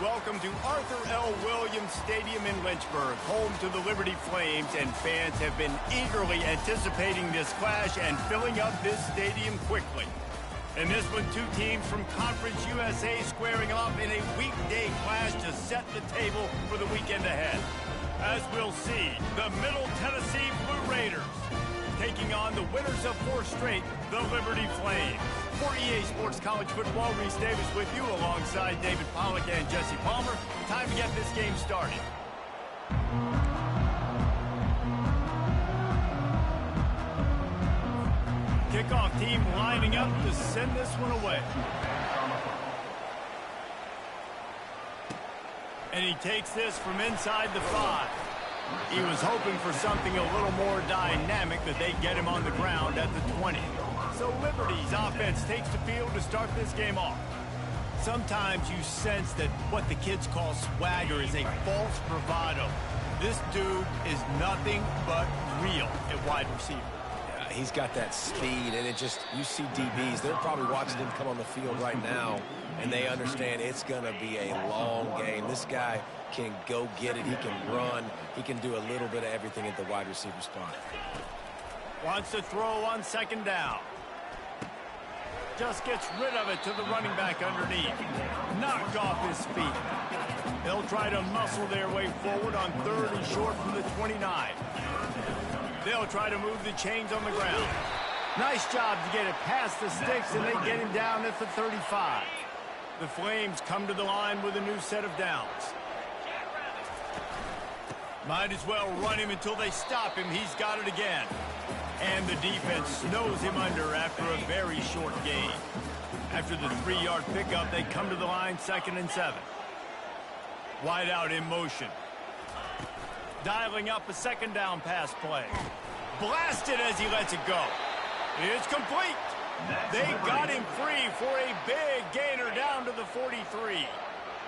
Welcome to Arthur L. Williams Stadium in Lynchburg, home to the Liberty Flames, and fans have been eagerly anticipating this clash and filling up this stadium quickly. In this one, two teams from Conference USA squaring off in a weekday clash to set the table for the weekend ahead. As we'll see, the Middle Tennessee Blue Raiders taking on the winners of 4 straight, the Liberty Flames. For EA Sports College Football, Reese Davis with you alongside David Pollack and Jesse Palmer. Time to get this game started. Kickoff team lining up to send this one away. And he takes this from inside the 5. He was hoping for something a little more dynamic, that they get him on the ground at the 20. So Liberty's offense takes the field to start this game off. Sometimes you sense that what the kids call swagger is a false bravado. This dude is nothing but real at wide receiver. Yeah, he's got that speed, and it just, you see DBs, they're probably watching him come on the field right now, and they understand it's going to be a long game. This guy can go get it. He can run. He can do a little bit of everything at the wide receiver spot. Wants to throw on second down. Just gets rid of it to the running back underneath. Knocked off his feet. They'll try to muscle their way forward on 3rd and short from the 29. They'll try to move the chains on the ground. Nice job to get it past the sticks, and they get him down at the 35. The Flames come to the line with a new set of downs. Might as well run him until they stop him. He's got it again. And the defense snows him under after a very short gain. After the 3-yard pickup, they come to the line 2nd and 7. Wide out in motion. Dialing up a second down pass play. Blasted as he lets it go. It's complete. They got him free for a big gainer down to the 43.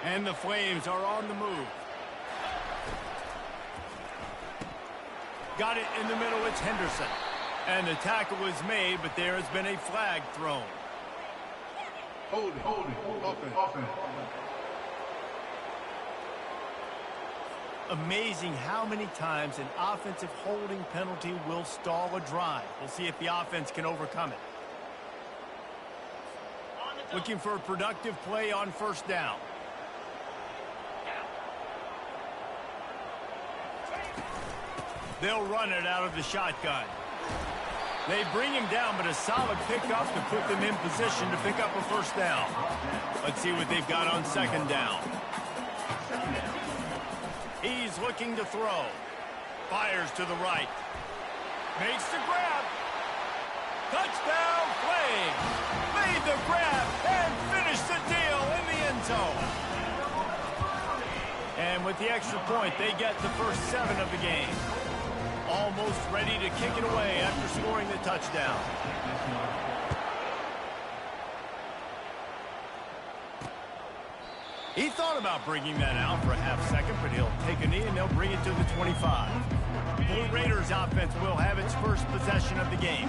And the Flames are on the move. Got it in the middle, it's Henderson. And the tackle is made, but there has been a flag thrown. Hold it. Offense. Amazing how many times an offensive holding penalty will stall a drive. We'll see if the offense can overcome it. Looking for a productive play on 1st down. They'll run it out of the shotgun. They bring him down, but a solid pickup to put them in position to pick up a 1st down. Let's see what they've got on 2nd down. He's looking to throw. Fires to the right. Makes the grab. Touchdown, Flames. Made the grab and finished the deal in the end zone. And with the extra point, they get the first 7 of the game. Almost ready to kick it away after scoring the touchdown. He thought about bringing that out for a half second, but he'll take a knee and they'll bring it to the 25. Blue Raiders offense will have its first possession of the game.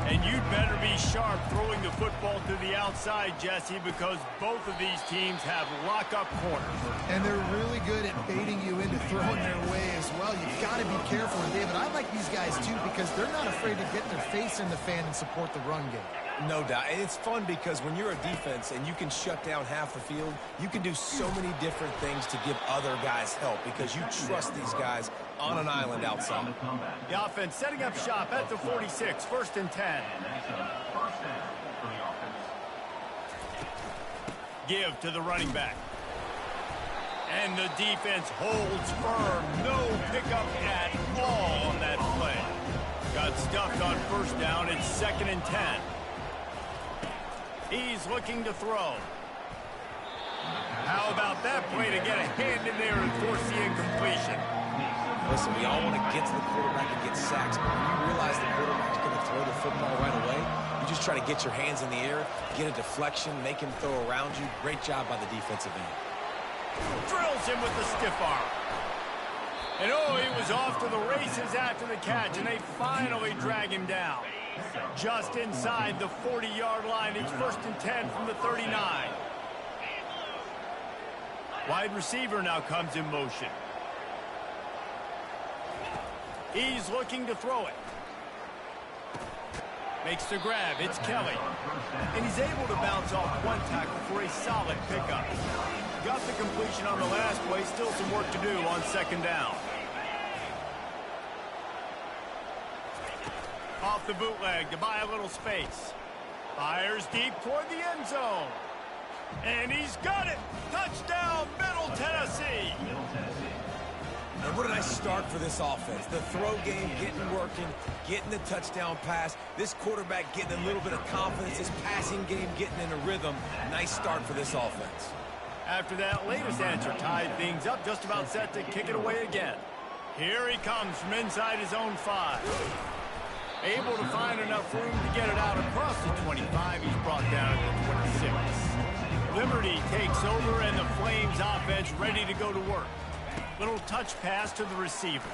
And you'd better be sharp throwing the football to the outside, Jesse, because both of these teams have lock-up corners. And they're really good at baiting you into throwing their way as well. You've got to be careful. And, David, I like these guys, too, because they're not afraid to get their face in the fan and support the run game. No doubt. And it's fun because when you're a defense and you can shut down half the field, you can do so many different things to give other guys help because you trust these guys on an island outside. The offense setting up shop at the 46, 1st and 10. Give to the running back. And the defense holds firm. No pickup at all on that play. Got stuffed on 1st down. It's 2nd and 10. He's looking to throw. How about that play to get a hand in there and force the incompletion? Listen, we all want to get to the quarterback and get sacks, but when you realize the quarterback's going to throw the football right away, you just try to get your hands in the air, get a deflection, make him throw around you. Great job by the defensive end. Drills him with the stiff arm. And oh, he was off to the races after the catch, and they finally drag him down. Just inside the 40-yard line. It's 1st and 10 from the 39. Wide receiver now comes in motion. He's looking to throw it. Makes the grab. It's Kelly. And he's able to bounce off one tackle for a solid pickup. Got the completion on the last play. Still some work to do on second down. Off the bootleg to buy a little space. Fires deep toward the end zone. And he's got it. Touchdown, Middle Tennessee. And what a nice start for this offense. The throw game getting working, getting the touchdown pass. This quarterback getting a little bit of confidence. His passing game getting in a rhythm. Nice start for this offense. After that latest answer tied things up, just about set to kick it away again. Here he comes from inside his own 5. Able to find enough room to get it out across the 25. He's brought down at the 26. Liberty takes over, and the Flames offense ready to go to work. Little touch pass to the receiver.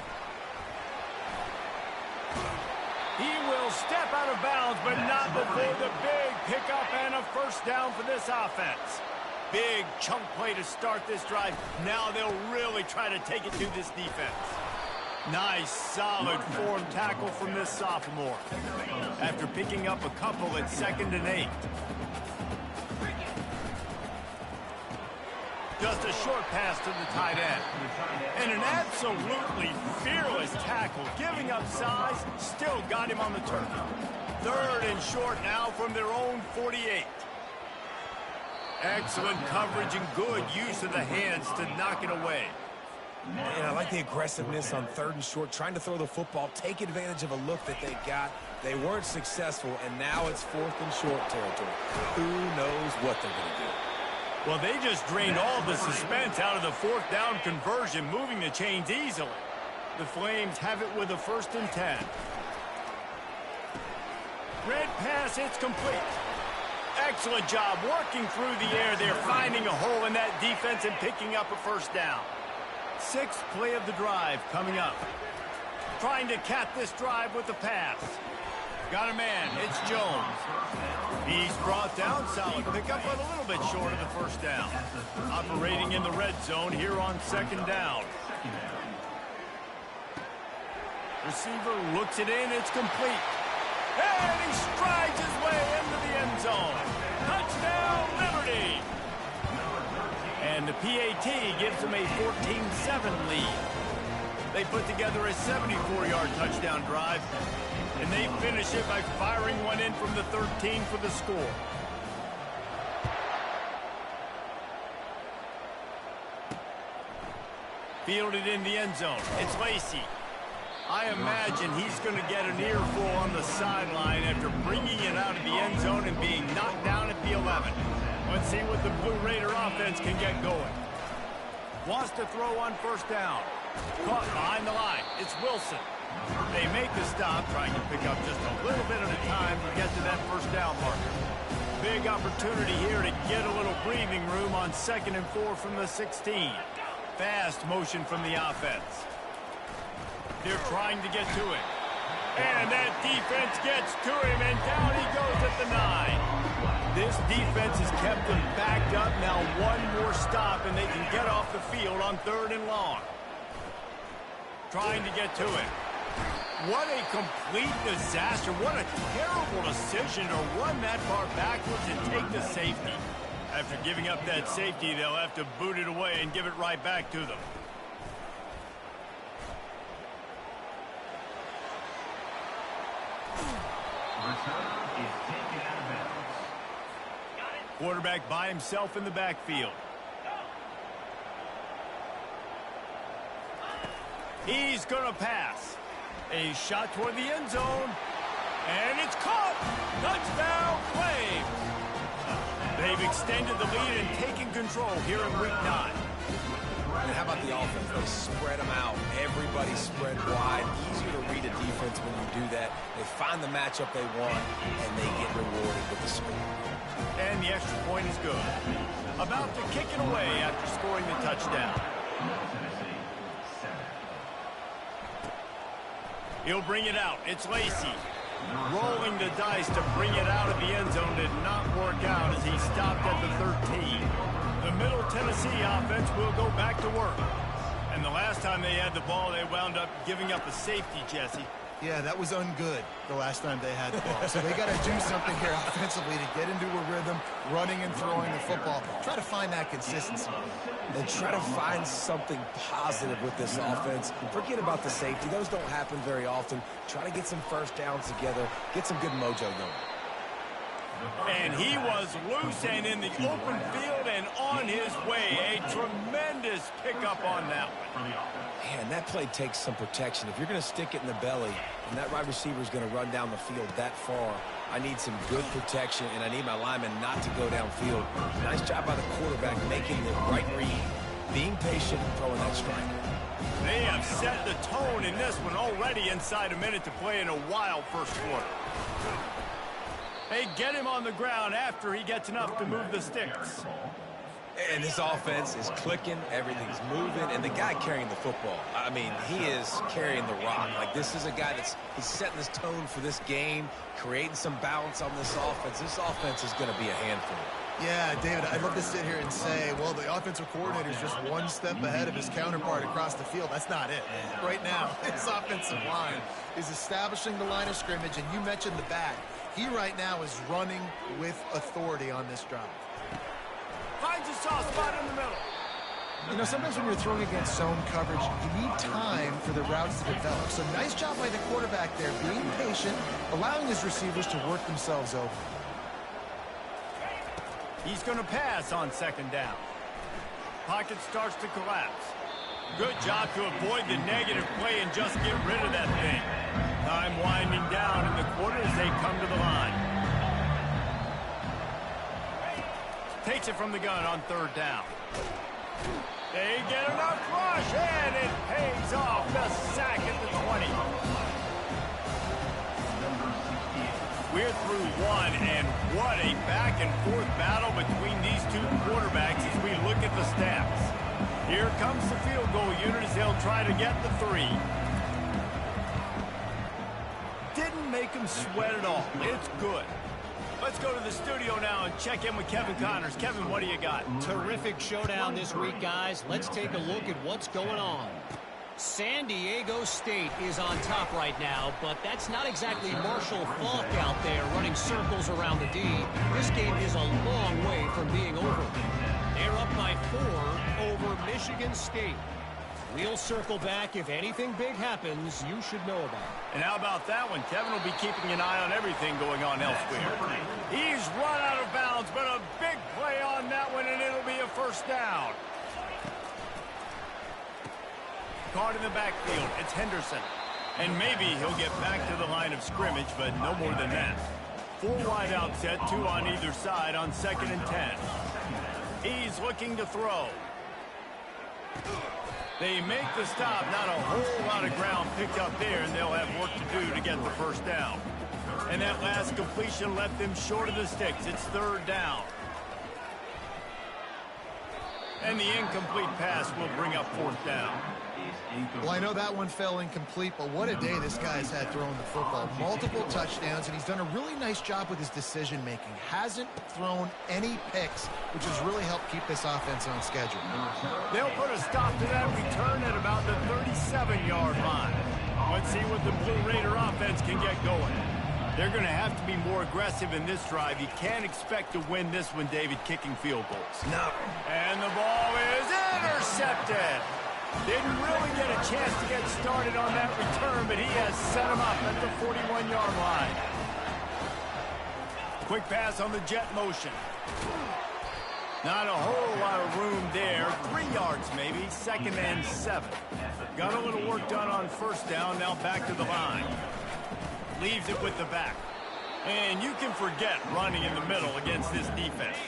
He will step out of bounds, but not before the big pickup and a first down for this offense. Big chunk play to start this drive. Now they'll really try to take it to this defense. Nice, solid form tackle from this sophomore. After picking up a couple at 2nd and 8. Just a short pass to the tight end. And an absolutely fearless tackle. Giving up size, still got him on the turf. 3rd and short now from their own 48. Excellent coverage and good use of the hands to knock it away. And I like the aggressiveness on 3rd and short, trying to throw the football, take advantage of a look that they got. They weren't successful, and now it's 4th and short territory. Who knows what they're going to do? Well, they just drained all the suspense out of the 4th down conversion, moving the chains easily. The Flames have it with a 1st and 10. Red pass, it's complete. Excellent job working through the air there, finding a hole in that defense and picking up a first down. 6th play of the drive coming up. Trying to cap this drive with the pass. Got a man. It's Jones. He's brought down. Solid pickup, but a little bit short of the first down. Operating in the red zone here on 2nd down. Receiver looks it in. It's complete. And he strides his way into the end zone. Touchdown, Liberty. And the PAT gives them a 14-7 lead. They put together a 74-yard touchdown drive, and they finish it by firing one in from the 13 for the score. Fielded in the end zone. It's Lacy. I imagine he's going to get an earful on the sideline after bringing it out of the end zone and being knocked down at the 11. Let's see what the Blue Raider offense can get going. Wants to throw on 1st down. Caught behind the line. It's Wilson. They make the stop, trying to pick up just a little bit at a time to get to that 1st down marker. Big opportunity here to get a little breathing room on 2nd and 4 from the 16. Fast motion from the offense. They're trying to get to him. And that defense gets to him, and down he goes at the 9. This defense has kept them backed up. Now one more stop, and they can get off the field on 3rd and long. Trying to get to it. What a complete disaster. What a terrible decision to run that far backwards and take the safety. After giving up that safety, they'll have to boot it away and give it right back to them. Quarterback by himself in the backfield. He's going to pass. A shot toward the end zone. And it's caught. Touchdown, Flames. They've extended the lead and taken control here in Week 9. And how about the offense? They spread them out. Everybody spread wide. Easier to read a defense when you do that. They find the matchup they want, and they get rewarded with the speed. And the extra point is good. About to kick it away after scoring the touchdown. He'll bring it out. It's Lacy. Rolling the dice to bring it out of the end zone did not work out as he stopped at the 13. The Middle Tennessee offense will go back to work. And the last time they had the ball, they wound up giving up a safety, Jesse. Yeah, that was ungood the last time they had the ball. So they got to do something here offensively to get into a rhythm, running and throwing the football. Try to find that consistency. And try to find something positive with this offense. Forget about the safety. Those don't happen very often. Try to get some first downs together. Get some good mojo going. And he was loose and in the open field and on his way. A tremendous pickup on that one. Man, that play takes some protection. If you're going to stick it in the belly and that wide receiver is going to run down the field that far, I need some good protection, and I need my lineman not to go downfield. Nice job by the quarterback making the right read, being patient, and throwing that strike. They have set the tone in this one already inside a minute to play in a wild first quarter. They get him on the ground after he gets enough to move the sticks. And this offense is clicking, everything's moving, and the guy carrying the football, I mean, he is carrying the rock. Like, this is a guy he's setting this tone for this game, creating some balance on this offense. This offense is going to be a handful. Yeah, David, I'd love to sit here and say, well, the offensive coordinator is just one step ahead of his counterpart across the field. That's not it. Right now, his offensive line is establishing the line of scrimmage, and you mentioned the back. He right now is running with authority on this drive. Finds a soft spot in the middle. You know, sometimes when you're throwing against zone coverage, you need time for the routes to develop. So nice job by the quarterback there, being patient, allowing his receivers to work themselves over. He's going to pass on second down. Pocket starts to collapse. Good job to avoid the negative play and just get rid of that thing. Time winding down in the quarter as they come to the line. Takes it from the gun on third down. They get enough rush, and it pays off. The sack at the 20. We're through one, and what a back-and-forth battle between these two quarterbacks as we look at the stats. Here comes the field goal unit as they'll try to get the 3. Didn't make him sweat at all. It's good. Let's go to the studio now and check in with Kevin Connors. Kevin, what do you got? Terrific showdown this week, guys. Let's take a look at what's going on. San Diego State is on top right now, but that's not exactly Marshall Faulk out there running circles around the D. This game is a long way from being over. They're up by 4 over Michigan State. We'll circle back. If anything big happens, you should know about it. And how about that one? Kevin will be keeping an eye on everything going on elsewhere. He's run out of bounds, but a big play on that one, and it'll be a first down. Caught in the backfield. It's Henderson. And maybe he'll get back to the line of scrimmage, but no more than that. 4 wide out set, 2 on either side on 2nd and 10. He's looking to throw. They make the stop. Not a whole lot of ground picked up there, and they'll have work to do to get the first down. And that last completion left them short of the sticks. It's 3rd down. And the incomplete pass will bring up 4th down. Well, I know that one fell incomplete, but what a day this guy's had throwing the football. Multiple touchdowns, and he's done a really nice job with his decision-making. Hasn't thrown any picks, which has really helped keep this offense on schedule. They'll put a stop to that return at about the 37-yard line. Let's see what the Blue Raider offense can get going. They're going to have to be more aggressive in this drive. You can't expect to win this one, David, kicking field goals. No. And the ball is intercepted. Didn't really get a chance to get started on that return, but he has set him up at the 41-yard line. Quick pass on the jet motion. Not a whole lot of room there. 3 yards maybe, 2nd and 7. Got a little work done on first down, now back to the line. Leaves it with the back. And you can forget running in the middle against this defense.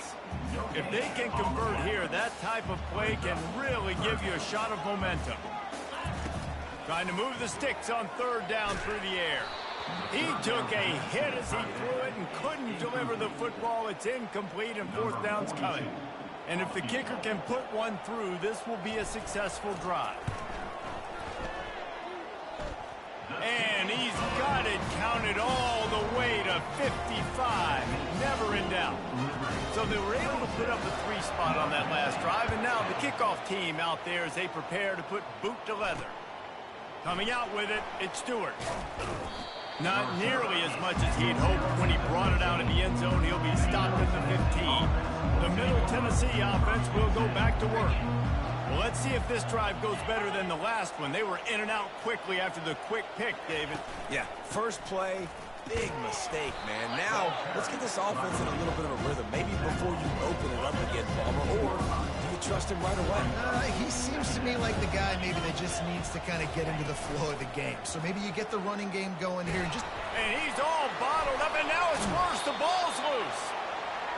If they can convert here, that type of play can really give you a shot of momentum. Trying to move the sticks on 3rd down through the air. He took a hit as he threw it and couldn't deliver the football. It's incomplete, and 4th down's coming. And if the kicker can put one through, this will be a successful drive. And he's got it counted all the way to 55. Never in doubt. So they were able to put up a 3 spot on that last drive, and now the kickoff team out there as they prepare to put boot to leather. Coming out with it, it's Stewart. Not nearly as much as he'd hoped when he brought it out of the end zone. He'll be stopped at the 15. The Middle Tennessee offense will go back to work. Well, let's see if this drive goes better than the last one. They were in and out quickly after the quick pick, David. Yeah, first play, big mistake, man. Now, let's get this offense in a little bit of a rhythm. Maybe before you open it up again, Palmer, or do you trust him right away? He seems to me like the guy maybe that just needs to kind of get into the flow of the game. So maybe you get the running game going here and just... And he's all bottled up, and now it's worse. The ball's loose.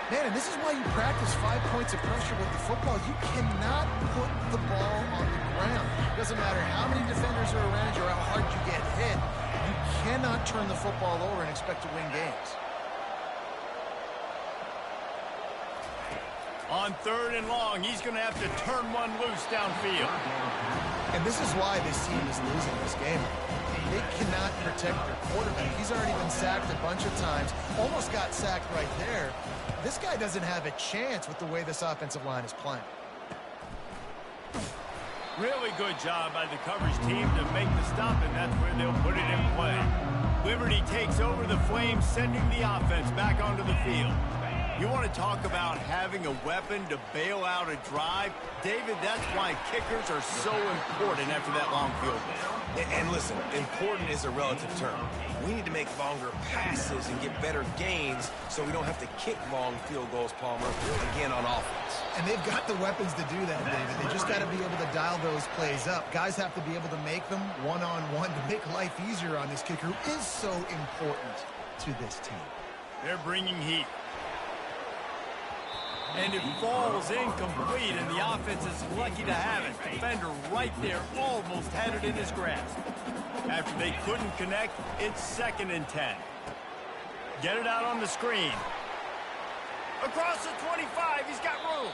Man, and this is why you practice 5 points of pressure with the football. You cannot put the ball on the ground. It doesn't matter how many defenders are around you or how hard you get hit. You cannot turn the football over and expect to win games. On 3rd and long, he's going to have to turn one loose downfield. And this is why this team is losing this game. They cannot protect their quarterback. He's already been sacked a bunch of times. Almost got sacked right there. This guy doesn't have a chance with the way this offensive line is playing. Really good job by the coverage team to make the stop, and that's where they'll put it in play. Liberty takes over the Flames, sending the offense back onto the field. You want to talk about having a weapon to bail out a drive? David, that's why kickers are so important after that long field goal. And listen, important is a relative term. We need to make longer passes and get better gains so we don't have to kick long field goals, Palmer, again on offense. And they've got the weapons to do that, David. They just got to be able to dial those plays up. Guys have to be able to make them one-on-one to make life easier on this kicker, who is so important to this team. They're bringing heat. And it falls incomplete, and the offense is lucky to have it. Defender right there almost had it in his grasp. After they couldn't connect, it's 2nd and 10. Get it out on the screen. Across the 25, he's got room.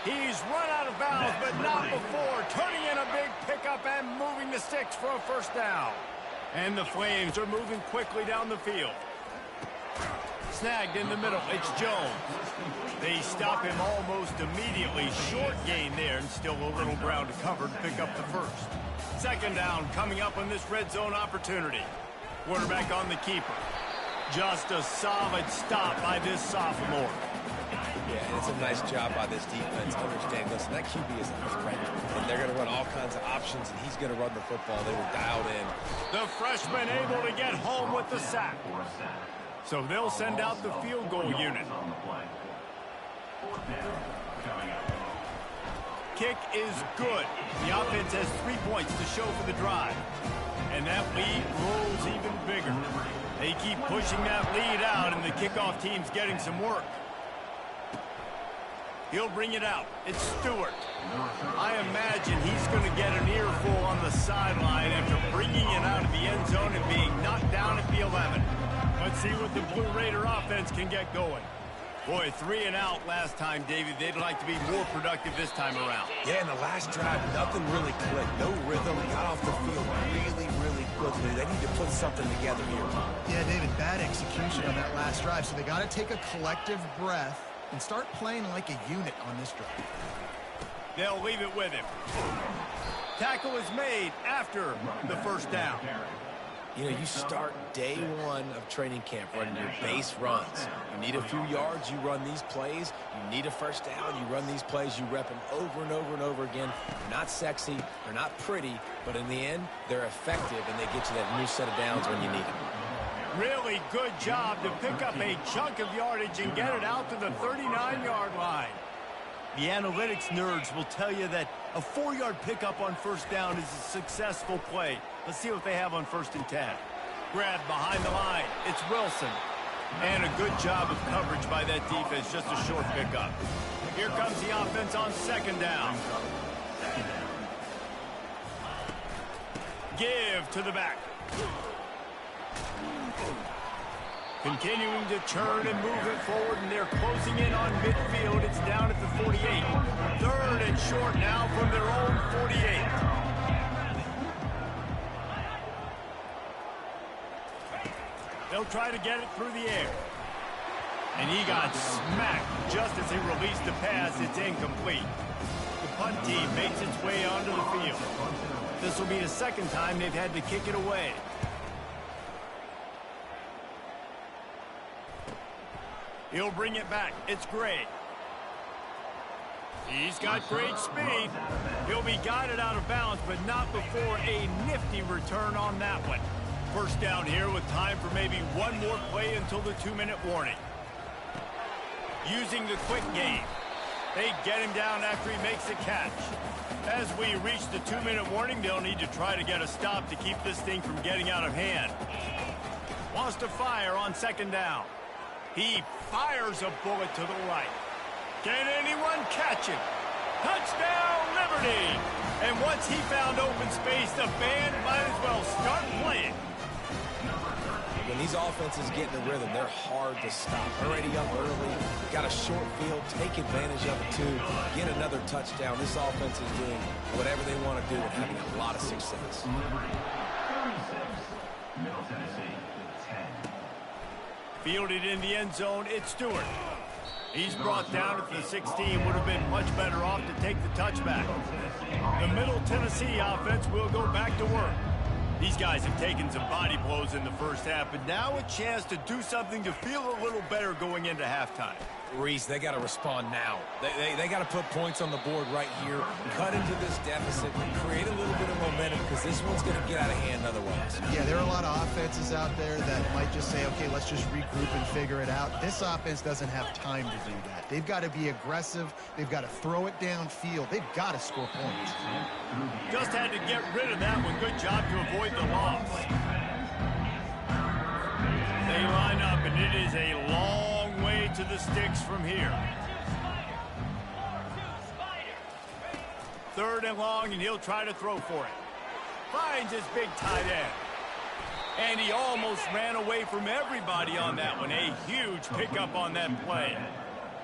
He's run out of bounds, but not before. Turning in a big pickup and moving the sticks for a 1st down. And the Flames are moving quickly down the field. Snagged in the middle, it's Jones. They stop him almost immediately. Short gain there, and still a little ground to cover to pick up the 1st. 2nd down coming up on this red zone opportunity. Quarterback on the keeper. Just a solid stop by this sophomore. Yeah, it's a nice job by this defense. Understand, listen, that QB is a threat, and they're going to run all kinds of options, and he's going to run the football. They were dialed in. The freshman able to get home with the sack. So they'll send out the field goal unit. Kick is good. The offense has 3 points to show for the drive. And that lead rolls even bigger. They keep pushing that lead out, and the kickoff team's getting some work. He'll bring it out. It's Stewart. I imagine he's going to get an earful on the sideline after bringing it out of the end zone and being knocked down at the 11. Let's see what the Blue Raider offense can get going. Boy, 3 and out last time, David. They'd like to be more productive this time around. Yeah, in the last drive, nothing really clicked. No rhythm. Got off the field really, really quickly. They need to put something together here. Yeah, David, bad execution on that last drive. So they got to take a collective breath and start playing like a unit on this drive. They'll leave it with him. Tackle is made after the 1st down. You know, you start day 1 of training camp running your base runs. You need a few yards, you run these plays. You need a 1st down, you run these plays. You rep them over and over and over again. They're not sexy, they're not pretty, but in the end, they're effective, and they get you that new set of downs when you need them. Really good job to pick up a chunk of yardage and get it out to the 39-yard line. The analytics nerds will tell you that a 4-yard pickup on 1st down is a successful play. Let's see what they have on 1st and 10. Grab behind the line. It's Wilson. And a good job of coverage by that defense. Just a short pickup. Here comes the offense on 2nd down. Give to the back. Continuing to turn and move it forward, and they're closing in on midfield. It's down at the 48. 3rd and short now from their own 48. They'll try to get it through the air. And he got smacked just as he released the pass. It's incomplete. The punt team makes its way onto the field. This will be the second time they've had to kick it away. He'll bring it back. It's Gray. He's got great speed. He'll be guided out of bounds, but not before a nifty return on that one. First down here with time for maybe one more play until the 2-minute warning. Using the quick game. They get him down after he makes a catch. As we reach the 2-minute warning, they'll need to try to get a stop to keep this thing from getting out of hand. Wants to fire on second down. He fires a bullet to the right. Can anyone catch him? Touchdown, Liberty! And once he found open space, the band might as well start playing. When these offenses get in the rhythm, they're hard to stop. Already up early, got a short field, take advantage of it too, get another touchdown. This offense is doing whatever they want to do and having a lot of success. Fielded in the end zone, it's Stewart. He's brought down at the 16, would have been much better off to take the touchback. The Middle Tennessee offense will go back to work. These guys have taken some body blows in the first half, but now a chance to do something to feel a little better going into halftime. Reese, they got to respond now. They got to put points on the board right here, cut into this deficit, create a little bit of momentum because this one's going to get out of hand otherwise. Yeah, there are a lot of offenses out there that might just say, okay, let's just regroup and figure it out. This offense doesn't have time to do that. They've got to be aggressive. They've got to throw it downfield. They've got to score points. Just had to get rid of that one. Good job to avoid the loss. They line up, and it is a long way to the sticks from here. Third and long, and he'll try to throw for it. Finds his big tight end. And he almost ran away from everybody on that one. A huge pickup on that play.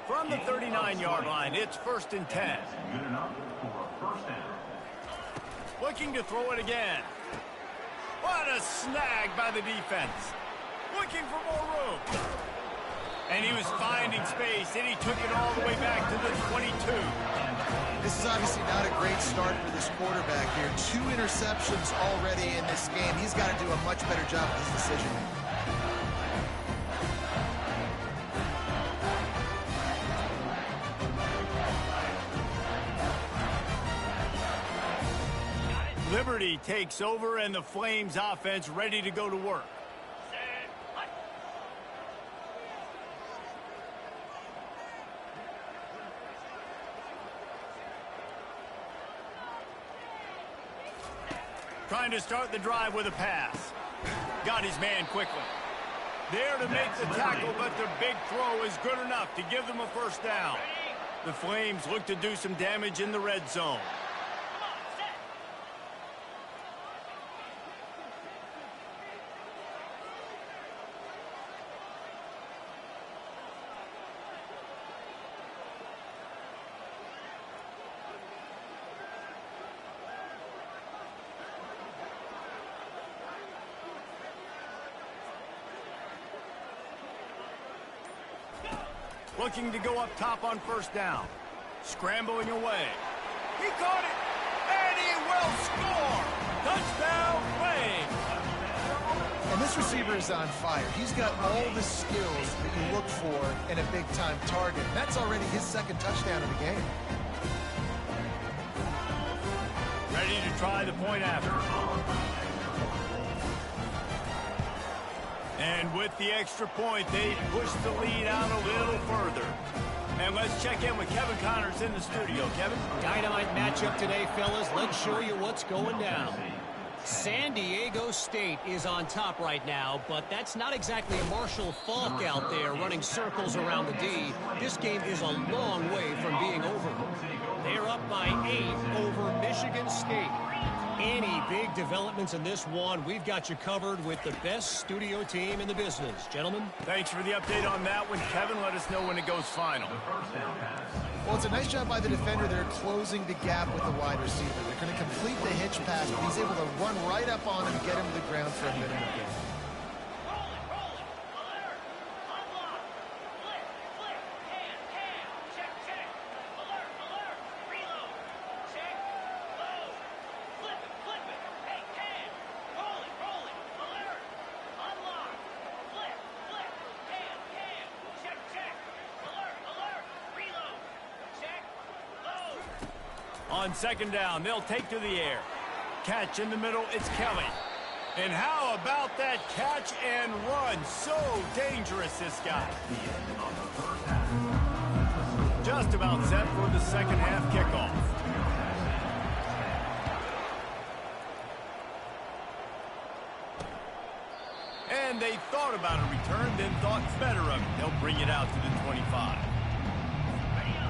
From the 39-yard line, it's 1st and 10. Looking to throw it again. What a snag by the defense. Looking for more room. And he was finding space, and he took it all the way back to the 22. This is obviously not a great start for this quarterback here. 2 interceptions already in this game. He's got to do a much better job with his decision. Liberty takes over, and the Flames offense ready to go to work. Trying to start the drive with a pass. Got his man quickly. There to make the tackle, but the big throw is good enough to give them a first down. The Flames look to do some damage in the red zone. Looking to go up top on first down. Scrambling away. He caught it, and he will score. Touchdown, Flames. And this receiver is on fire. He's got all the skills that you look for in a big-time target. That's already his 2nd touchdown of the game. Ready to try the point after. And with the extra point, they push the lead out a little further. And let's check in with Kevin Connors in the studio. Kevin? Dynamite matchup today, fellas. Let's show you what's going down. San Diego State is on top right now, but that's not exactly a Marshall Faulk out there running circles around the D. This game is a long way from being over. They're up by 8 over Michigan State. Any big developments in this one, we've got you covered with the best studio team in the business. Gentlemen? Thanks for the update on that one. Kevin, let us know when it goes final. Well, it's a nice job by the defender. They're closing the gap with the wide receiver. They're going to complete the hitch pass, but he's able to run right up on him and get him to the ground for a minute again. On second down, they'll take to the air. Catch in the middle, it's Kelly. And how about that catch and run? So dangerous, this guy. Just about set for the second half kickoff. And they thought about a return, then thought better of it. They'll bring it out to the 25.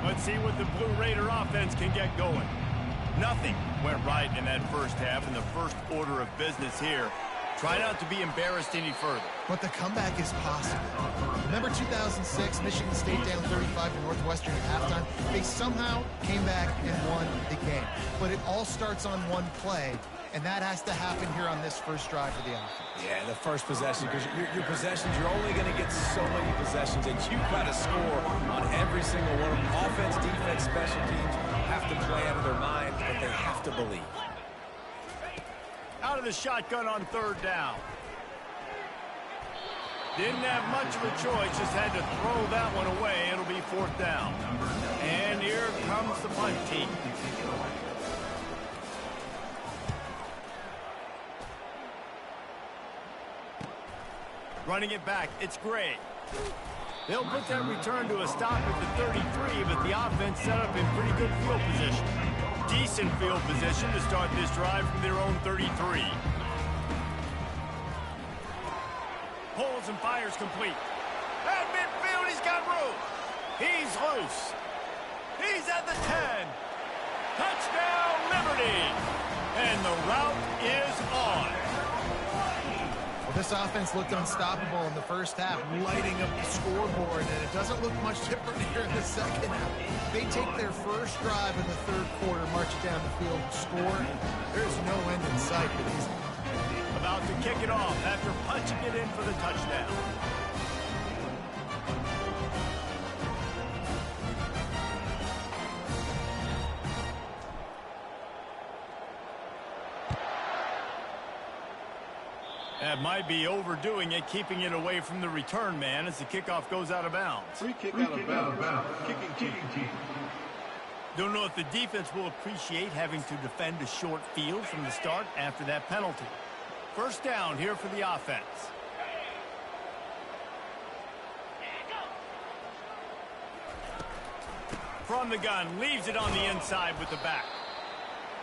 Let's see what the Blue Raider offense can get going. Nothing went right in that first half in the first order of business here. Try not to be embarrassed any further. But the comeback is possible. Remember 2006, Michigan State down 35 to Northwestern at halftime? They somehow came back and won the game. But it all starts on one play, and that has to happen here on this first drive of the offense. Yeah, the first possession, because your possessions, you're only going to get so many possessions, and you've got to score on every single one of them. Offense, defense, special teams have to play out of their mind, but they have to believe. Out of the shotgun on third down. Didn't have much of a choice, just had to throw that one away. It'll be fourth down. And here comes the punt team. Running it back, it's Gray. They'll put that return to a stop at the 33, but the offense set up in pretty good field position. Decent field position to start this drive from their own 33. Pulls and fires complete. At midfield, he's got room. He's loose. He's at the 10. Touchdown, Liberty. And the route is on. Well, this offense looked unstoppable in the first half, lighting up the scoreboard, and it doesn't look much different here in the second half. They take their first drive in the third quarter, march it down the field, score. There's no end in sight for these. About to kick it off after punching it in for the touchdown. That might be overdoing it, keeping it away from the return man as the kickoff goes out of bounds. Free kick out of bounds. Kicking team. Don't know if the defense will appreciate having to defend a short field from the start after that penalty. First down here for the offense. From the gun, leaves it on the inside with the back.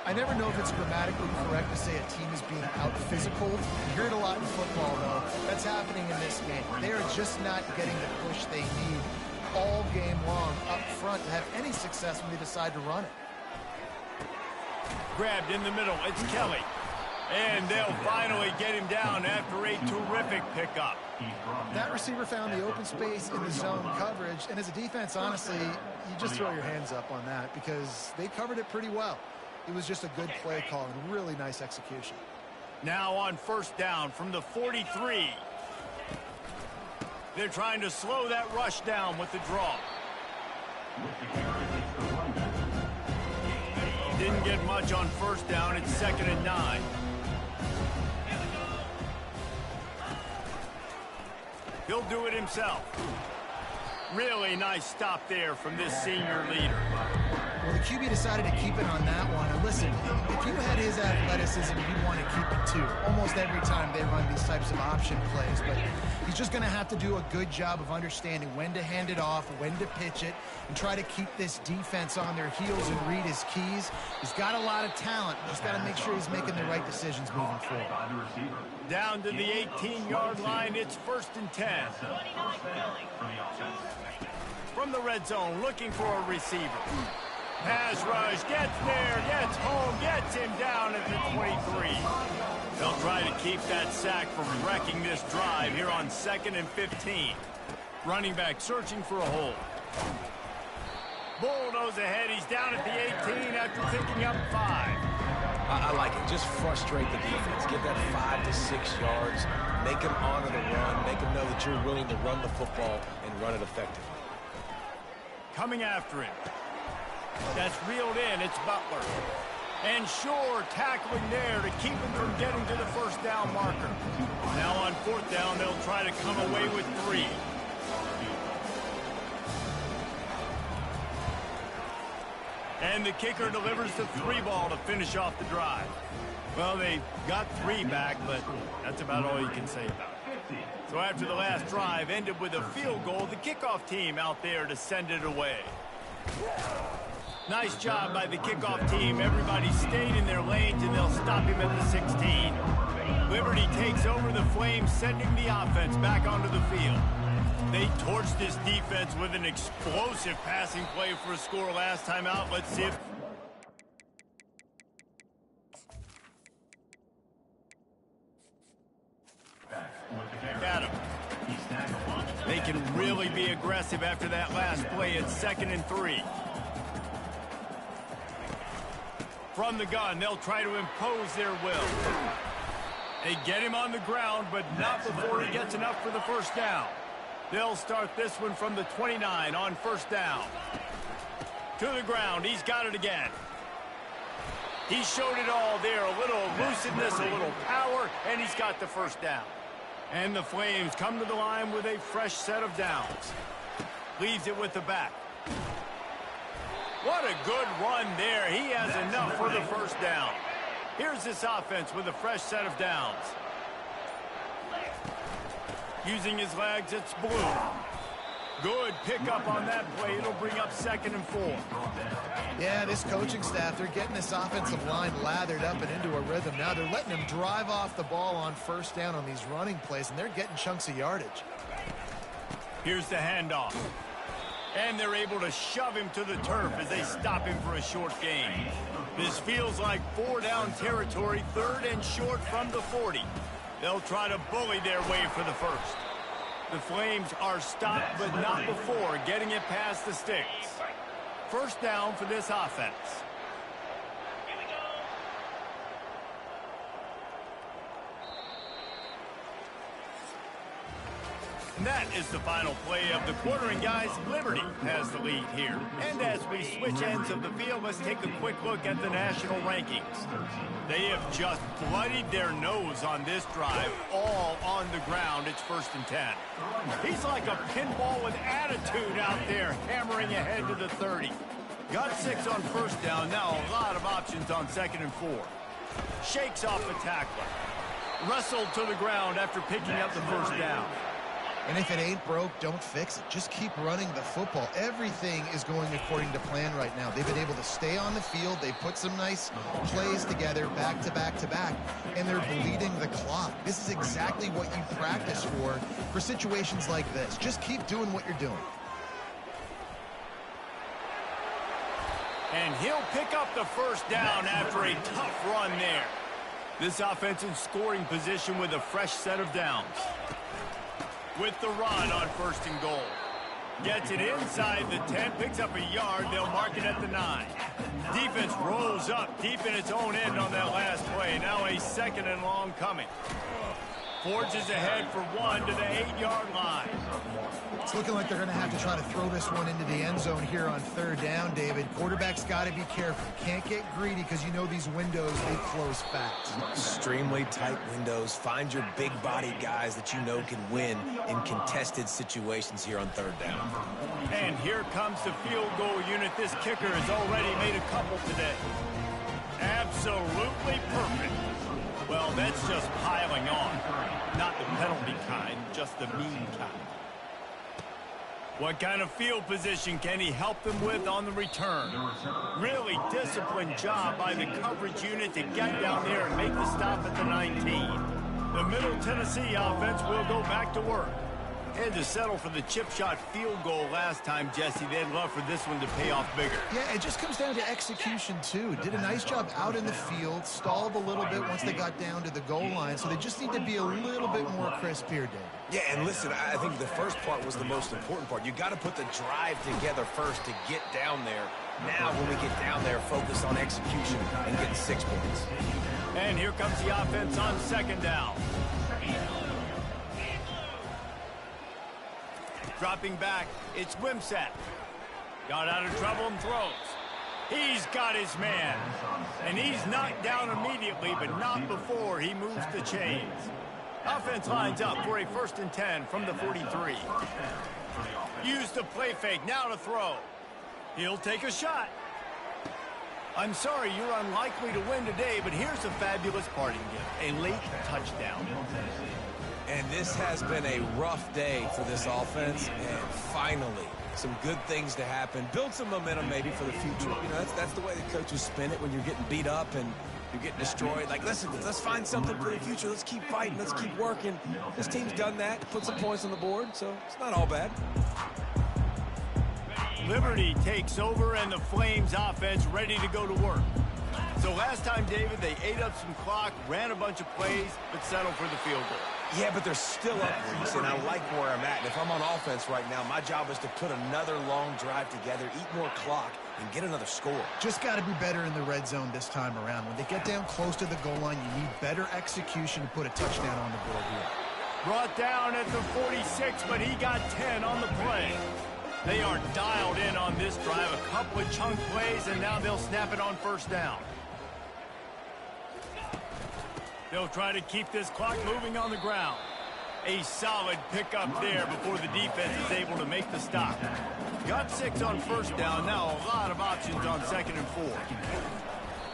I never know if it's grammatically correct to say a team is being out-physical. You hear it a lot in football, though. That's happening in this game. They are just not getting the push they need all game long up front to have any success when they decide to run it. Grabbed in the middle, it's Kelly. And they'll finally get him down after a terrific pickup. That receiver found the open space in the zone coverage, and as a defense, honestly, you just throw your hands up on that because they covered it pretty well. It was just a good play call and really nice execution. Now on first down from the 43. They're trying to slow that rush down with the draw. Didn't get much on first down. It's 2nd and 9. He'll do it himself. Really nice stop there from this senior leader. Well, the QB decided to keep it on that one. And listen, if you had his athleticism, you'd want to keep it too. Almost every time they run these types of option plays. But he's just going to have to do a good job of understanding when to hand it off, when to pitch it, and try to keep this defense on their heels and read his keys. He's got a lot of talent. He's got to make sure he's making the right decisions moving forward. Down to the 18-yard line, it's 1st and 10. From the red zone, looking for a receiver. Pass rush, gets there, gets home, gets him down at the 23. They'll try to keep that sack from wrecking this drive here on 2nd and 15. Running back searching for a hole. Bulldoze ahead, he's down at the 18 after picking up 5. I like it. Just frustrate the defense. Give that 5 to 6 yards. Make them honor the run. Make them know that you're willing to run the football and run it effectively. Coming after him. That's reeled in. It's Butler. And Shore tackling there to keep him from getting to the first down marker. Now on 4th down, they'll try to come away with 3. And the kicker delivers the 3 ball to finish off the drive. Well, they got 3 back, but that's about all you can say about it. So after the last drive ended with a field goal, the kickoff team out there to send it away. Nice job by the kickoff team. Everybody stayed in their lanes, and they'll stop him at the 16. Liberty takes over the Flames, sending the offense back onto the field. They torched this defense with an explosive passing play for a score last time out. Let's see if... Got him. They can really be aggressive after that last play at 2nd and 3. From the gun, they'll try to impose their will. They get him on the ground, but not before he gets enough for the first down. They'll start this one from the 29 on first down. To the ground, he's got it again. He showed it all there, a little elusiveness, a little power, and he's got the first down. And the Flames come to the line with a fresh set of downs. Leaves it with the back. What a good run there. He has enough for the first down. Here's this offense with a fresh set of downs. Using his legs, it's Blue. Good pickup on that play. It'll bring up 2nd and 4. Yeah, this coaching staff, they're getting this offensive line lathered up and into a rhythm. Now they're letting them drive off the ball on first down on these running plays, and they're getting chunks of yardage. Here's the handoff. And they're able to shove him to the turf as they stop him for a short gain. This feels like 4-down territory, 3rd and short from the 40. They'll try to bully their way for the first. The Flames are stopped, but not before getting it past the sticks. First down for this offense. And that is the final play of the quarter, and guys, Liberty has the lead here. And as we switch ends of the field, let's take a quick look at the national rankings. They have just bloodied their nose on this drive, all on the ground. It's 1st and 10. He's like a pinball with attitude out there, hammering ahead to the 30. Got 6 on first down, now a lot of options on 2nd and 4. Shakes off the tackler. Wrestled to the ground after picking up the first down. And if it ain't broke, don't fix it. Just keep running the football. Everything is going according to plan right now. They've been able to stay on the field. They put some nice plays together back to back to back, and they're bleeding the clock. This is exactly what you practice for situations like this. Just keep doing what you're doing. And he'll pick up the first down after a tough run there. This offense in scoring position with a fresh set of downs. With the run on 1st and goal. Gets it inside the 10, picks up a yard. They'll mark it at the 9. Defense rolls up deep in its own end on that last play. Now a 2nd and long coming. Forges ahead for 1 to the 8-yard line. It's looking like they're going to have to try to throw this one into the end zone here on 3rd down, David. Quarterback's got to be careful. Can't get greedy because you know these windows, they close fast. Extremely tight windows. Find your big-bodied guys that you know can win in contested situations here on 3rd down. And here comes the field goal unit. This kicker has already made a couple today. Absolutely perfect. Well, that's just piling on. Not the penalty kind, just the mean kind. What kind of field position can he help them with on the return? Really disciplined job by the coverage unit to get down there and make the stop at the 19. The Middle Tennessee offense will go back to work. Had to settle for the chip shot field goal last time, Jesse. They'd love for this one to pay off bigger. Yeah, it just comes down to execution, too. Did a nice job out in the field, stalled a little bit once they got down to the goal line, so they just need to be a little bit more crisp here, Dave. Yeah, and listen, I think the first part was the most important part. You got to put the drive together first to get down there. Now, when we get down there, focus on execution and getting 6 points. And here comes the offense on 2nd down. Dropping back, it's Wimsatt. Got out of trouble and throws. He's got his man. And he's knocked down immediately, but not before he moves the chains. Offense lines up for a 1st and 10 from the 43. Use the play fake, now to throw. He'll take a shot. I'm sorry you're unlikely to win today, but here's a fabulous parting gift, a late touchdown. And this has been a rough day for this offense, and finally, some good things to happen. Build some momentum maybe for the future. You know, that's the way the coaches spin it when you're getting beat up and you're getting destroyed. Like, listen, let's find something for the future. Let's keep fighting. Let's keep working. This team's done that, put some points on the board, so it's not all bad. Liberty takes over, and the Flames offense ready to go to work. So last time, David, they ate up some clock, ran a bunch of plays, but settled for the field goal. Yeah, but they're still up, Reese, and I like where I'm at. And if I'm on offense right now, my job is to put another long drive together, eat more clock, and get another score. Just got to be better in the red zone this time around. When they get down close to the goal line, you need better execution to put a touchdown on the board here. Brought down at the 46, but he got 10 on the play. They are dialed in on this drive. A couple of chunk plays, and now they'll snap it on first down. They'll try to keep this clock moving on the ground. A solid pickup there before the defense is able to make the stop. Got 6 on first down. Now a lot of options on 2nd and 4.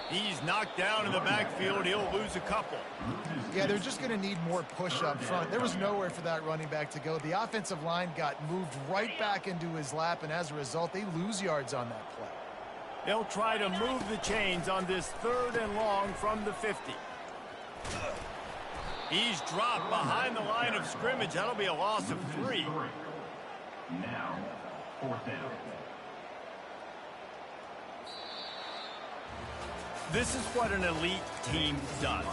He's knocked down in the backfield. He'll lose a couple. Yeah, they're just going to need more push up front. There was nowhere for that running back to go. The offensive line got moved right back into his lap, and as a result, they lose yards on that play. They'll try to move the chains on this 3rd and long from the 50. He's dropped behind the line of scrimmage. That'll be a loss of 3. Now, 4th down. This is what an elite team does.